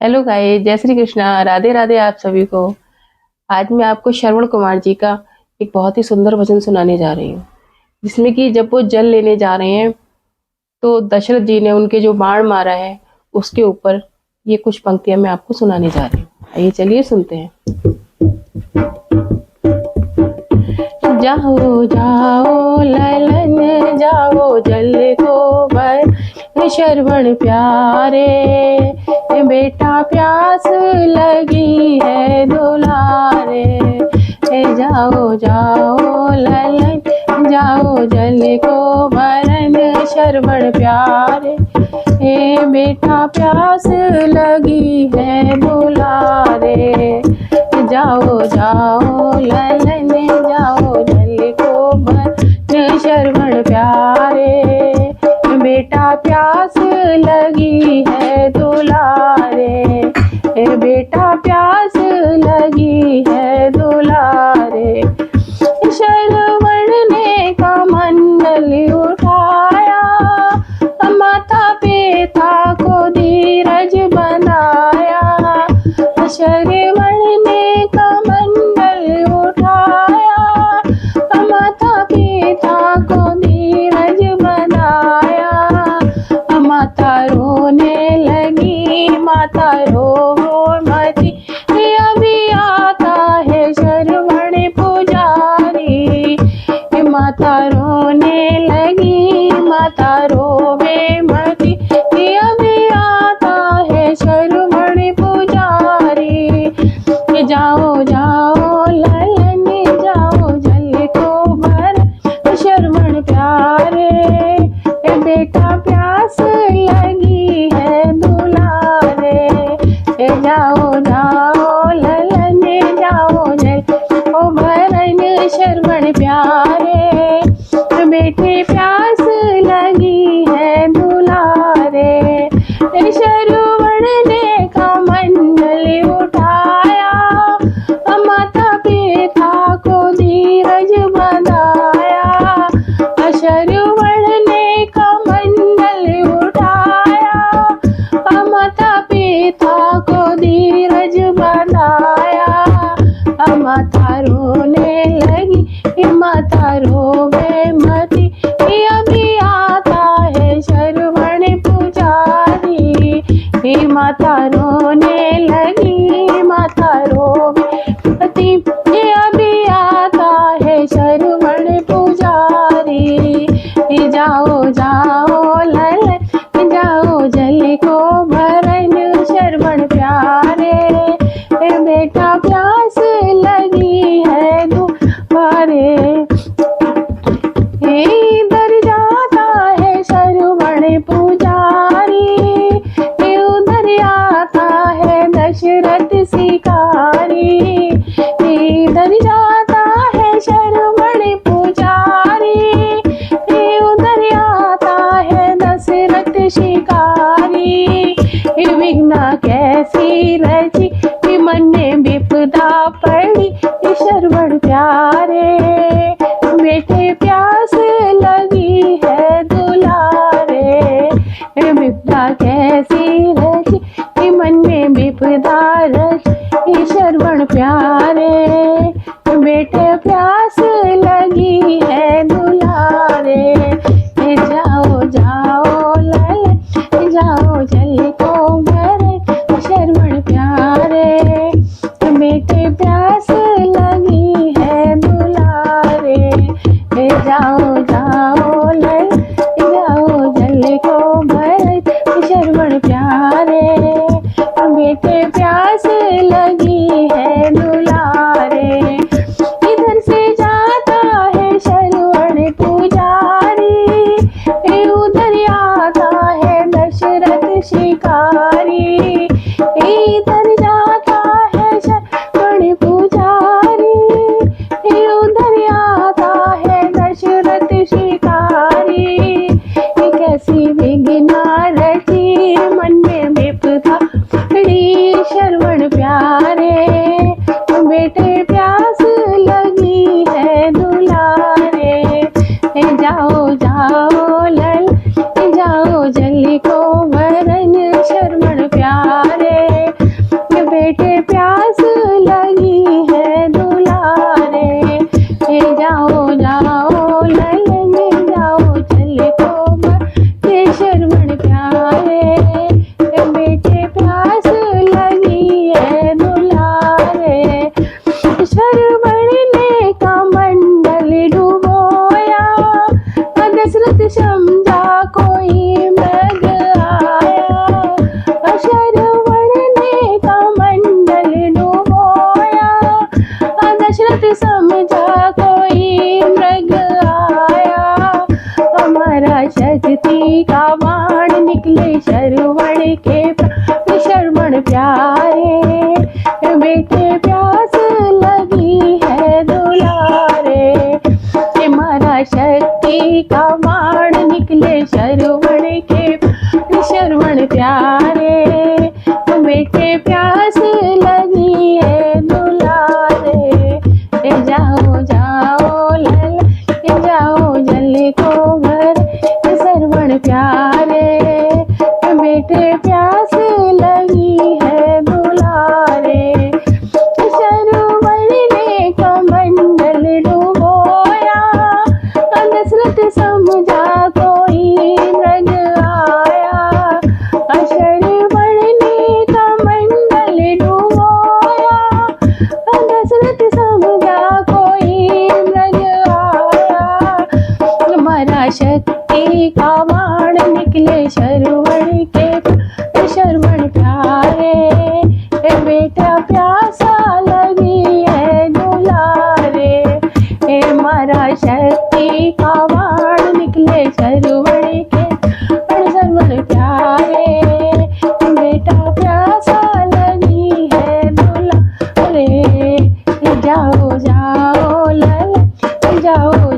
Hello guys, जय श्री कृष्णा, राधे राधे आप सभी को। आज मैं आपको श्रवण कुमार जी का एक बहुत ही सुंदर भजन सुनाने जा रही हूँ, जिसमें कि जब वो जल लेने जा रहे हैं तो दशरथ जी ने उनके जो बाण मारा है उसके ऊपर ये कुछ पंक्तियां मैं आपको सुनाने जा रही हूँ। आइए चलिए सुनते हैं। जाओ जाओ ललन जाओ जल को भर श्रवण प्यारे, बेटा प्यास लगी है दुलारे। जाओ जाओ ललन जाओ जल को भरन श्रवण प्यारे, बेटा प्यास लगी है दुलारे। जाओ जाओ ललन जाओ जल को भरन श्रवण प्यारे, बेटा प्यास लगी है दुलारे। बेटा प्यास लगी है दुलारे। श्रवण ने कमंडल उठाया, माता पिता को धीरज बनाया। श्रवण ने कमंडल उठाया, माता पिता को धीरज बनाया। माता रोने लगी, माता रो मती, अभी आता है श्रवण पुजारी। माता रोने लगी, माता रोवे मती, अभी आता है श्रवण पुजारी। जाओ जाओ ललन जाओ जल को भर श्रवण प्यारे, बेटा प्यास लगी है दुलारे। जाओ जाओ ललन जाओ जल को भरन श्रवण प्यारे, बेटे प्यास लगी है दुलारे। श्रवण ने कमंडल उठाया, माता पिता को धीरज बनाया। श्रवण ने कमंडल उठाया, माता पिता को धीरज बनाया। माता रोने लगी, माता रोवे मती, अभी आता है श्रवण पुजारी। माता रोने लगी, माता रोवे मती, अभी आता है श्रवण पुजारी। जाओ जाओ ललन जाओ जल को भरन श्रवण प्यारे, बेटा प्यास लगी है दुलारे। इधर जाता है श्रवण पुजारी, उधर आता है दशरथ शिकारी। इधर जाता है श्रवण पुजारी, उधर आता है दशरथ शिकारी। विघ्न कैसी रची मन में विपदा पड़ी, श्रवण प्यारे, बेटे प्यास लगी है दुलारे। विपदा कैसी रची मन में विपदा रची, श्रवण प्यारे, बेटे प्यास लगी है दुलारे। जाओ जाओ ललन जाओ जल को भरन श्रवण प्यारे, बेटे प्यास लगी है दुलारे। जाओ जाओ ललन जाओ जल को भरन श्रवण प्यारे, बेटे प्यास लगी है दुलारे। इधर से जाता है श्रवण पुजारी, उधर आता है दशरथ शिकारी। इधर जाता है श्रवण पुजारी, उधर आता है दशरथ शिकारी। कैसी विघ्न रची मन में विपदा पड़ी, श्रवण प्यारे, बेटे प्यास लगी है दुलारे। जाओ जाओ ललन जाओ जल को भरन श्रवण शरवण के शरवण प्यारे, बेटे प्यास लगी है दुलारे। मारा शक्ति का बाण निकले शरवण के शरवण प्यारे, बेटे प्यास लगी है दुलारे। जाओ जाओ लल जाओ जल को भर शरवण प्यारे, बेटे प्यास लगी है दुलारे। शरवण ने कमंडल डुबोया, दशरथ समझा कोई मृग आया। शरवण ने कमंडल डुबोया, दशरथ समझा कोई मृग आया। मारा शक्ति का बाण निकले शरवण के शरवण प्यारे, बेटा प्यासा लगी है दुलारे। मारा शक्ति का बाण निकले शरवण के शरवण प्यारे, बेटा प्यासा लगी है दुलारे। जाओ जाओ लल जाओ